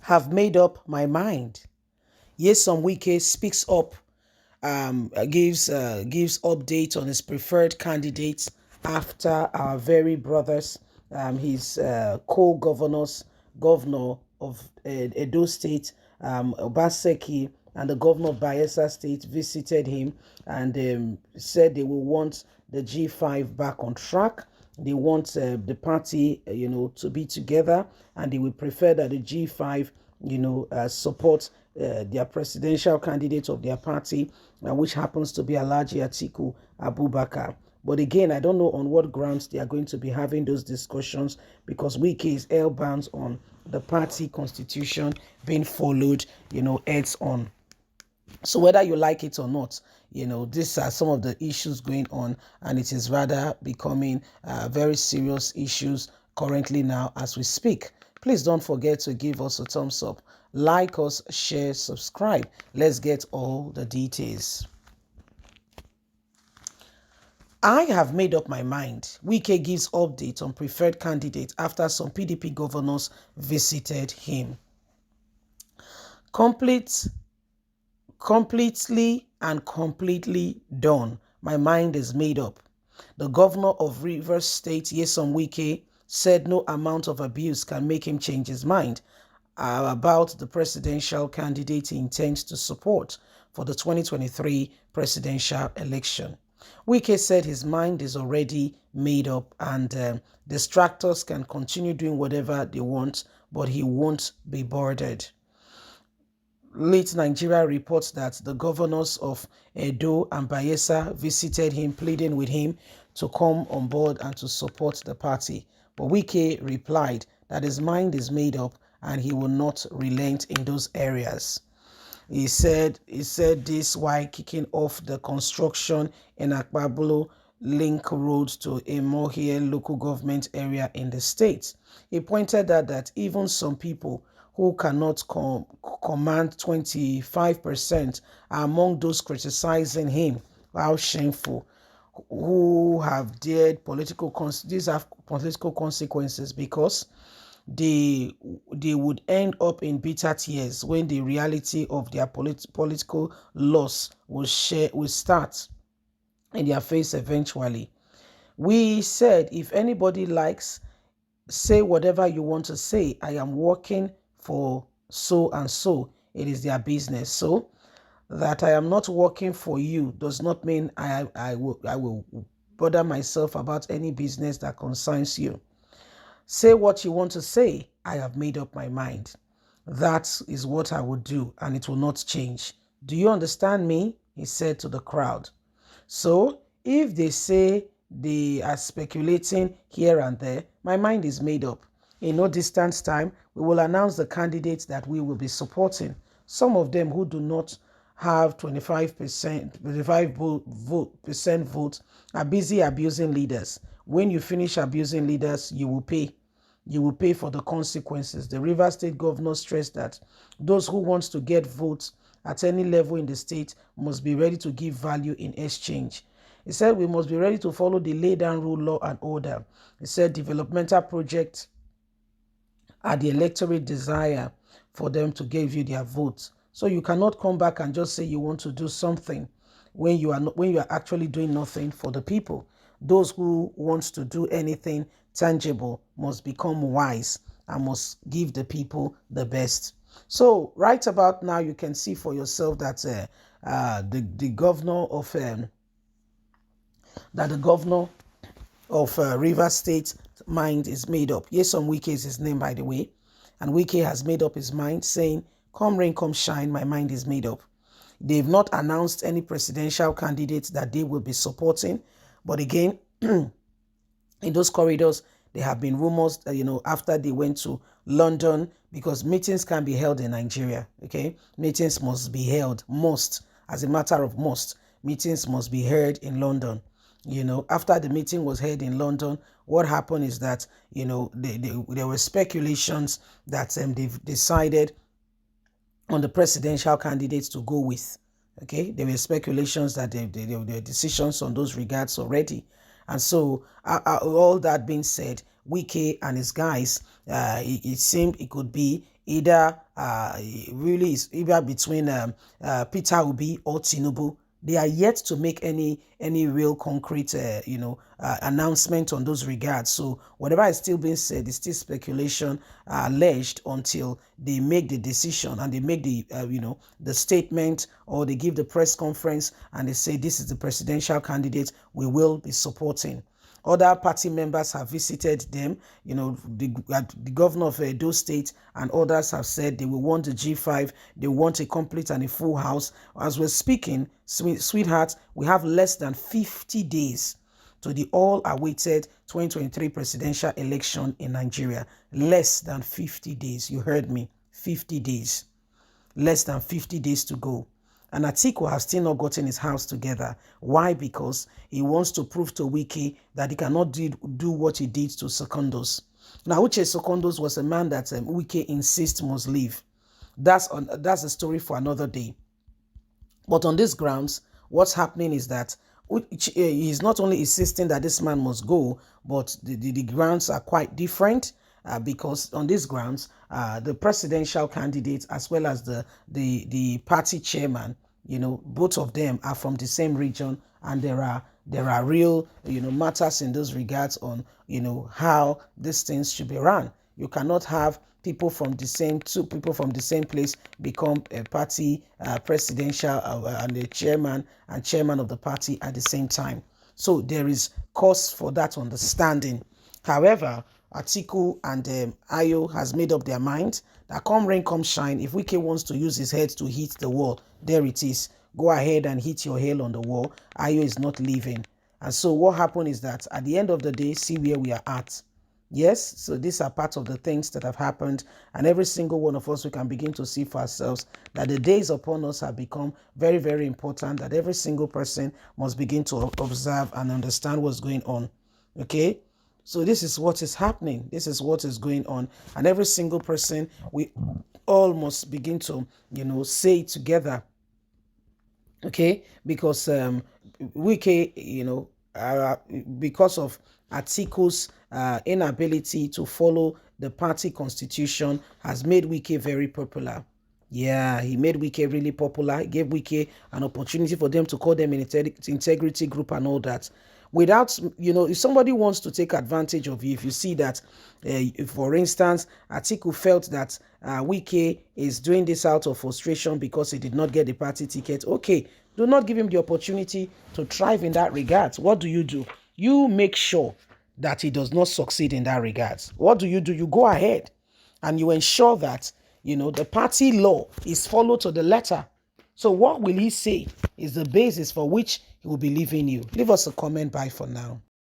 have made up my mind. Yesom Wike speaks up, gives update on his preferred candidates after our very brothers, his co-governors, governor of Edo State, Obaseki, and the governor of Bayelsa State visited him and said they will want the G5 back on track. They want the party, to be together, and they would prefer that the G5, support their presidential candidate of their party, which happens to be Alhaji Atiku Abubakar. But again, I don't know on what grounds they are going to be having those discussions, because Wike is hell-bound on the party constitution being followed, heads on. So whether you like it or not, these are some of the issues going on, and it is rather becoming very serious issues currently now as we speak. Please don't forget to give us a thumbs up, like us, share, subscribe. Let's get all the details. I have made up my mind. Wike gives update on preferred candidate after some PDP governors visited him. Completely and completely done. My mind is made up. The governor of Rivers State, Yesom Wike, said no amount of abuse can make him change his mind about the presidential candidate he intends to support for the 2023 presidential election. Wike said his mind is already made up, and distractors can continue doing whatever they want, but he won't be bothered. Late Nigeria reports that the governors of Edo and Bayelsa visited him, pleading with him to come on board and to support the party. But Wike replied that his mind is made up and he will not relent in those areas. He said this while kicking off the construction in Akpabolo Link Road to Emohie local government area in the state. He pointed out that even some people who cannot command 25% are among those criticizing him. How shameful. Who have dared these have political consequences, because they would end up in bitter tears when the reality of their political loss will start in their face eventually. We said, if anybody likes, say whatever you want to say. I am working for so and so. It is their business. So that I am not working for you does not mean I will bother myself about any business that concerns you. Say what you want to say. I have made up my mind. That is what I will do, and it will not change. Do you understand me? He said to the crowd. So if they say they are speculating here and there, my mind is made up. In no distant time, we will announce the candidates that we will be supporting. Some of them who do not have 25% vote are busy abusing leaders. When you finish abusing leaders, you will pay. You will pay for the consequences. The Rivers State governor stressed that those who want to get votes at any level in the state must be ready to give value in exchange. He said we must be ready to follow the laid down rule, law, and order. He said developmental projects are the electoral desire for them to give you their votes. So you cannot come back and just say you want to do something when you are actually doing nothing for the people. Those who want to do anything tangible must become wise and must give the people the best. So right about now, you can see for yourself that the governor of Rivers State mind is made up. Yesom Wike is his name, by the way. And Wike has made up his mind, saying, come rain, come shine, my mind is made up. They've not announced any presidential candidates that they will be supporting. But again, in those corridors, there have been rumors that, after they went to London, because meetings can be held in Nigeria, okay? Meetings must be held, as a matter of must. Meetings must be held in London. After the meeting was held in London, what happened is that, there were speculations that they've decided on the presidential candidates to go with. Okay, there were speculations that there were decisions on those regards already. And so, all that being said, Wike and his guys, it seemed it could be either really is either between Peter Obi or Tinubu. They are yet to make any real concrete announcement on those regards. So whatever is still being said is still speculation, alleged, until they make the decision and they make the statement, or they give the press conference and they say this is the presidential candidate we will be supporting. Other party members have visited them. The governor of Edo State and others have said they will want the G5. They want a complete and a full house. As we're speaking, sweetheart, we have less than 50 days to the all-awaited 2023 presidential election in Nigeria. Less than 50 days. You heard me. 50 days. Less than 50 days to go. And Atiku has still not gotten his house together. Why? Because he wants to prove to Wike that he cannot do what he did to Secondos. Now, Uche Secondos was a man that Wike insists must leave. That's a story for another day. But on these grounds, what's happening is that he's not only insisting that this man must go, but the grounds are quite different. Because on these grounds, the presidential candidate as well as the party chairman, both of them are from the same region, and there are real matters in those regards on how these things should be run. You cannot have two people from the same place become a party presidential and the chairman of the party at the same time. So there is cause for that understanding. However, Atiku and Ayo has made up their mind that come rain, come shine, if Wike wants to use his head to hit the wall, there it is. Go ahead and hit your hail on the wall. Ayo is not leaving. And so what happened is that at the end of the day, see where we are at. Yes, so these are part of the things that have happened, and every single one of us, we can begin to see for ourselves that the days upon us have become very, very important, that every single person must begin to observe and understand what's going on. Okay? So this is what is happening. This is what is going on. And every single person, we all must begin to, say it together. Okay? Because Wike, because of Atiku's inability to follow the party constitution, has made Wike very popular. Yeah, he made Wike really popular. He gave Wike an opportunity for them to call them an integrity group and all that. Without, if somebody wants to take advantage of you, if you see that, for instance, Atiku felt that Wike is doing this out of frustration because he did not get the party ticket, okay, do not give him the opportunity to thrive in that regard. What do? You make sure that he does not succeed in that regard. What do? You go ahead and you ensure that, the party law is followed to the letter. So what will he say is the basis for which he will be leaving you? Leave us a comment. Bye for now.